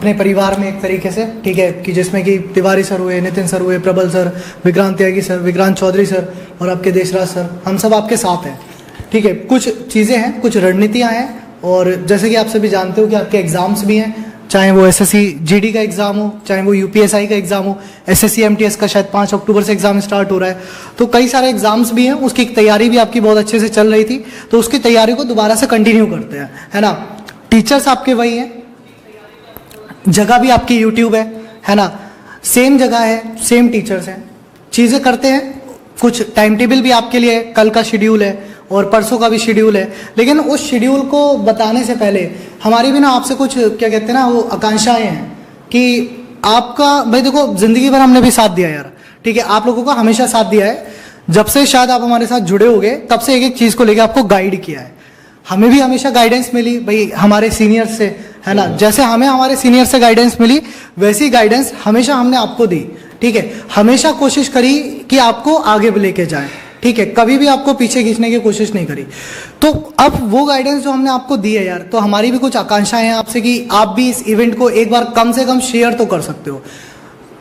अपने परिवार में एक तरीके से, ठीक है, कि जिसमें कि तिवारी सर हुए, नितिन सर हुए, प्रबल सर, विक्रांत त्यागी सर, विक्रांत चौधरी सर और आपके देशराज सर, हम सब आपके साथ हैं, ठीक है। कुछ चीज़ें हैं, कुछ रणनीतियाँ हैं, और जैसे कि आप सभी जानते हो कि आपके एग्जाम्स भी हैं, चाहे वो एसएससी जीडी का एग्जाम हो, चाहे वो यूपीएसआई का एग्जाम हो, एसएससी एमटीएस का शायद 5 अक्टूबर से एग्जाम स्टार्ट हो रहा है, तो कई सारे एग्जाम्स भी हैं। उसकी तैयारी भी आपकी बहुत अच्छे से चल रही थी, तो उसकी तैयारी को दोबारा से कंटिन्यू करते हैं, है ना। टीचर्स आपके वही हैं, जगह भी आपकी यूट्यूब है ना, सेम जगह है, सेम टीचर्स हैं, चीज़ें करते हैं। कुछ टाइम टेबल भी आपके लिए कल का शेड्यूल है और परसों का भी शेड्यूल है, लेकिन उस शेड्यूल को बताने से पहले हमारी भी ना आपसे कुछ क्या कहते हैं ना, वो आकांक्षाएं हैं कि आपका, भाई देखो जिंदगी भर हमने भी साथ दिया यार, ठीक है, आप लोगों का हमेशा साथ दिया है। जब से शायद आप हमारे साथ जुड़े होगे तब से एक एक चीज़ को लेकर आपको गाइड किया है। हमें भी हमेशा गाइडेंस मिली भाई हमारे सीनियर से, है ना, जैसे हमें हमारे सीनियर से गाइडेंस मिली वैसी गाइडेंस हमेशा हमने आपको दी, ठीक है। हमेशा कोशिश करी कि आपको आगे लेके जाए, ठीक है, कभी भी आपको पीछे खींचने की कोशिश नहीं करी। तो अब वो गाइडेंस जो हमने आपको दी है यार, तो हमारी भी कुछ आकांक्षाएं हैं आपसे कि आप भी इस इवेंट को एक बार कम से कम शेयर तो कर सकते हो।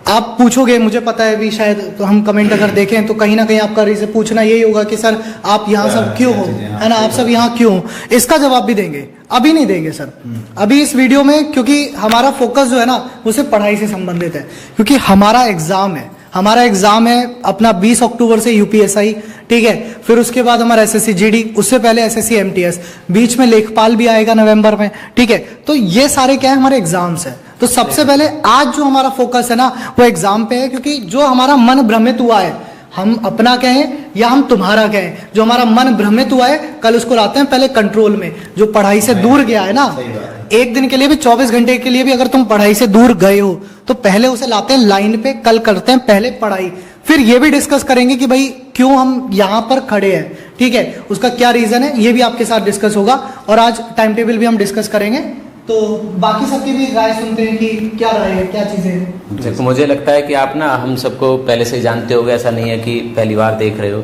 आप पूछोगे, मुझे पता है भी, शायद तो हम कमेंट अगर देखें तो कहीं ना कहीं आपका रीजन पूछना यही होगा कि सर आप यहाँ सब क्यों हो, है ना, आप सब यहाँ क्यों हो। इसका जवाब भी देंगे, अभी नहीं देंगे सर, अभी इस वीडियो में, क्योंकि हमारा फोकस जो है ना वो सिर्फ पढ़ाई से संबंधित है, क्योंकि हमारा एग्जाम है अपना 20 अक्टूबर से यूपीएसआई, ठीक है, फिर उसके बाद हमारा एसएससी जीडी, उससे पहले एसएससी एमटीएस, बीच में लेखपाल भी आएगा नवंबर में, ठीक है। तो ये सारे क्या है, हमारे एग्जाम्स है। तो सबसे पहले आज जो हमारा फोकस है ना वो एग्जाम पे है, क्योंकि जो हमारा मन भ्रमित हुआ है, हम अपना कहें या हम तुम्हारा कहें, जो हमारा मन भ्रमित हुआ है कल उसको लाते हैं पहले कंट्रोल में। जो पढ़ाई से दूर गया है ना, एक दिन के लिए भी, 24 घंटे के लिए भी अगर तुम पढ़ाई से दूर गए हो तो पहले उसे लाते हैं लाइन पे, कल करते हैं पहले पढ़ाई, फिर ये भी डिस्कस करेंगे कि भाई क्यों हम यहाँ पर खड़े हैं, ठीक है, उसका क्या रीजन है, ये भी आपके साथ डिस्कस होगा। और आज टाइम टेबल भी हम डिस्कस करेंगे, तो बाकी सबकी भी राय सुनते हैं कि क्या राय है, क्या चीजें। देखो मुझे लगता है कि आप ना हम सबको पहले से जानते होगे, ऐसा नहीं है कि पहली बार देख रहे हो,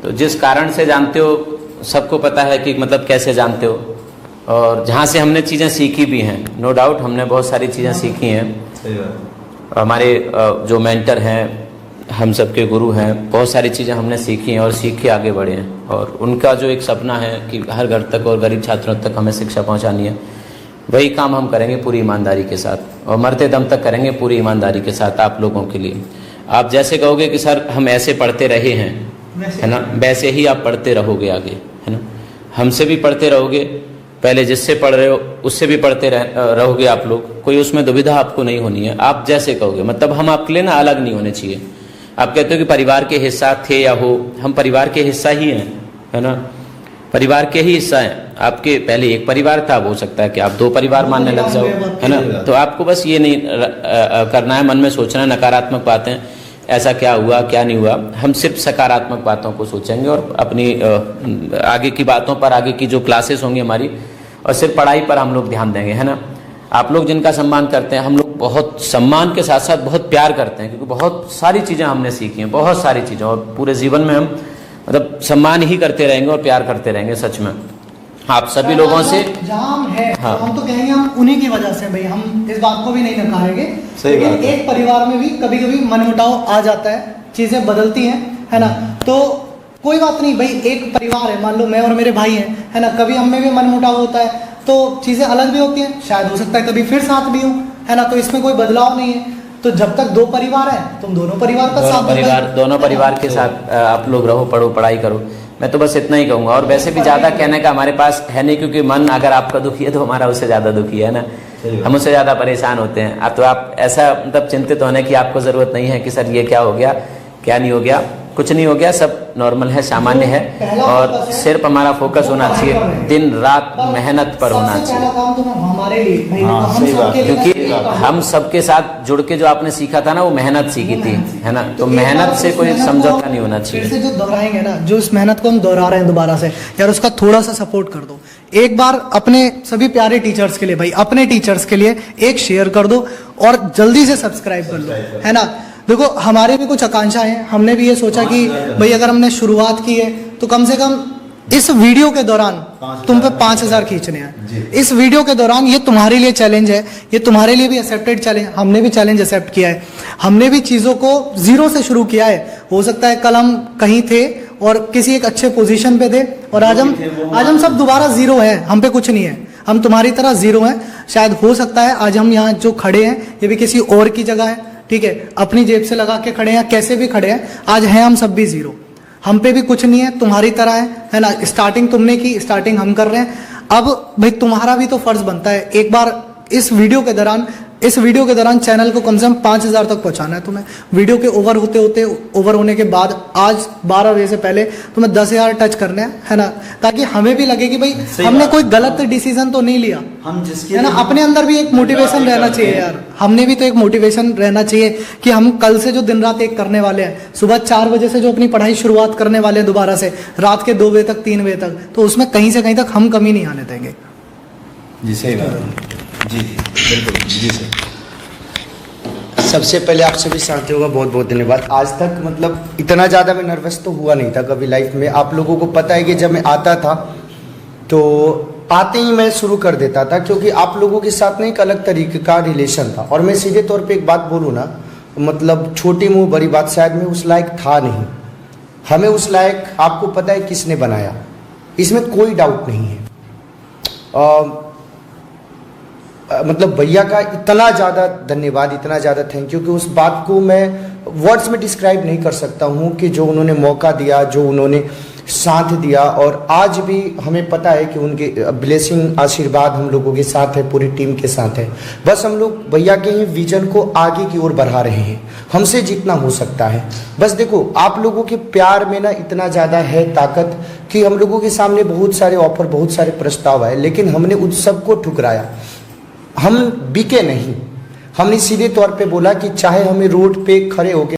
तो जिस कारण से जानते हो सबको पता है कि मतलब कैसे जानते हो, और जहाँ से हमने चीज़ें सीखी भी हैं, नो डाउट हमने बहुत सारी चीज़ें सीखी हैं। हमारे जो मेंटर हैं, हम सबके गुरु हैं, बहुत सारी चीज़ें हमने सीखी हैं और सीख के आगे बढ़े हैं, और उनका जो एक सपना है कि हर घर तक और गरीब छात्रों तक हमें शिक्षा पहुँचानी है, वही काम हम करेंगे पूरी ईमानदारी के साथ, और मरते दम तक करेंगे पूरी ईमानदारी के साथ आप लोगों के लिए। आप जैसे कहोगे कि सर हम ऐसे पढ़ते रहे हैं, है ना, वैसे ही आप पढ़ते रहोगे आगे, है ना, हमसे भी पढ़ते रहोगे, पहले जिससे पढ़ रहे हो उससे भी पढ़ते रहोगे आप लोग, कोई उसमें दुविधा आपको नहीं होनी है। आप जैसे कहोगे, मतलब हम आपके लिए ना अलग नहीं होने चाहिए। आप कहते हो कि परिवार के हिस्सा थे या हो, हम परिवार के हिस्सा ही हैं, है ना, परिवार के ही हिस्सा हैं। आपके पहले एक परिवार था, हो सकता है कि आप 2 परिवार मानने लग जाओ, है ना। तो आपको बस ये नहीं करना है, मन में सोचना है नकारात्मक बातें, ऐसा क्या हुआ क्या नहीं हुआ। हम सिर्फ सकारात्मक बातों को सोचेंगे और अपनी आगे की बातों पर, आगे की जो क्लासेस होंगी हमारी, और सिर्फ पढ़ाई पर हम लोग ध्यान देंगे, है ना। आप लोग जिनका सम्मान करते हैं, हम लोग बहुत सम्मान के साथ साथ बहुत प्यार करते हैं, क्योंकि बहुत सारी चीज़ें हमने सीखी हैं, बहुत सारी चीज़ें, और पूरे जीवन में हम मतलब सम्मान ही करते रहेंगे और प्यार करते रहेंगे। सच में आप सभी लोगों से जहाँ हम है, हाँ, तो हम तो कहेंगे हम उन्हीं की वजह से, भाई हम इस बात को भी नहीं नकारेंगे, लेकिन एक परिवार में भी कभी कभी मनमुटाव आ जाता है, चीजें बदलती हैं, है ना। तो कोई बात नहीं भाई, एक परिवार है, मान लो मैं और मेरे भाई हैं, है ना, कभी हम में भी मनमुटाव होता है, तो चीजें अलग भी होती हैं, शायद हो सकता है कभी फिर साथ भी हो, है ना, तो इसमें कोई बदलाव नहीं है। तो जब तक 2 परिवार है, तुम दोनों परिवार का साथ, दोनों परिवार के साथ आप लोग रहो, पढ़ो, पढ़ाई करो, मैं तो बस इतना ही कहूँगा। और वैसे भी ज़्यादा कहने का हमारे पास है नहीं, क्योंकि मन अगर आपका दुखी है तो हमारा उससे ज़्यादा दुखी है ना, हम उससे ज़्यादा परेशान होते हैं। अब तो आप ऐसा मतलब चिंतित होने की आपको ज़रूरत नहीं है कि सर ये क्या हो गया, क्या नहीं हो गया, कुछ नहीं हो गया, सब नॉर्मल है, सामान्य है, और सिर्फ हमारा फोकस होना चाहिए, दिन रात मेहनत पर होना चाहिए, क्योंकि हम सबके साथ जुड़ के जो आपने सीखा था ना, वो मेहनत सीखी थी, है ना, तो मेहनत से कोई समझौता नहीं होना चाहिए। फिर से जो दोहराएंगे ना, जो इस मेहनत को हम दोहरा रहे हैं दोबारा से, यार उसका थोड़ा सा सपोर्ट कर दो। एक बार अपने सभी प्यारे टीचर्स के लिए, भाई अपने टीचर्स के लिए एक शेयर कर दो और जल्दी से सब्सक्राइब कर लो, है ना। देखो हमारे भी कुछ आकांक्षाएं हैं, हमने भी ये सोचा कि भाई अगर हमने शुरुआत की है तो कम से कम इस वीडियो के दौरान तुम पे 5,000 खींचने हैं। इस वीडियो के दौरान ये तुम्हारे लिए चैलेंज है, ये तुम्हारे लिए भी एक्सेप्टेड चैलेंज, हमने भी चैलेंज एक्सेप्ट किया है, हमने भी चीज़ों को जीरो से शुरू किया है। हो सकता है कल हम कहीं थे और किसी एक अच्छे पोजीशन पे थे और आज हम सब दोबारा जीरो है, हम पे कुछ नहीं है, हम तुम्हारी तरह जीरो हैं। शायद हो सकता है आज हम यहाँ जो खड़े हैं ये भी किसी और की जगह है, ठीक है, अपनी जेब से लगा के खड़े हैं, कैसे भी खड़े हैं, आज हैं हम सब भी जीरो, हम पे भी कुछ नहीं है, तुम्हारी तरह है ना। स्टार्टिंग तुमने की, स्टार्टिंग हम कर रहे हैं। अब भाई तुम्हारा भी तो फर्ज बनता है, एक बार इस वीडियो के दौरान चैनल को कम से कम 5,000 तक पहुंचाना है तुम्हें। वीडियो के ओवर होने के बाद आज 12 बजे से पहले तुम्हें 10,000 टच करने हैं, है ना, ताकि हमें भी लगे कि भाई हमने कोई गलत डिसीजन तो नहीं लिया, हम जिसके है ना। अपने अंदर भी एक मोटिवेशन रहना चाहिए यार, हमने भी तो एक मोटिवेशन रहना चाहिए कि हम कल से जो दिन रात एक करने वाले हैं, सुबह 4 बजे से जो अपनी पढ़ाई शुरुआत करने वाले हैं दोबारा से, रात के 2 बजे तक 3 बजे तक, तो उसमें कहीं से कहीं तक हम कमी नहीं आने देंगे। जी सही बात, जी बिल्कुल, जी सर। सबसे पहले आप सभी साथियों का बहुत बहुत धन्यवाद। आज तक मतलब इतना ज़्यादा मैं नर्वस तो हुआ नहीं था कभी लाइफ में। आप लोगों को पता है कि जब मैं आता था तो आते ही मैं शुरू कर देता था, क्योंकि आप लोगों के साथ में एक अलग तरीके का रिलेशन था। और मैं सीधे तौर पे एक बात बोलूँ ना, मतलब छोटी मुँह बड़ी बात, शायद मैं उस लायक था नहीं। हमें उस लायक आपको पता है किसने बनाया, इसमें कोई डाउट नहीं है। मतलब भैया का इतना ज़्यादा धन्यवाद, इतना ज़्यादा थैंक यू कि उस बात को मैं वर्ड्स में डिस्क्राइब नहीं कर सकता हूँ कि जो उन्होंने मौका दिया, जो उन्होंने साथ दिया। और आज भी हमें पता है कि उनके ब्लेसिंग, आशीर्वाद हम लोगों के साथ है, पूरी टीम के साथ है। बस हम लोग भैया के ही विजन को आगे की ओर बढ़ा रहे हैं, हमसे जितना हो सकता है। बस देखो आप लोगों के प्यार में ना इतना ज़्यादा है ताकत कि हम लोगों के सामने बहुत सारे ऑफर, बहुत सारे प्रस्ताव आए, लेकिन हमने उन सबको ठुकराया। हम बिके नहीं, हमने सीधे तौर पे बोला कि चाहे हमें रोड पे खड़े होके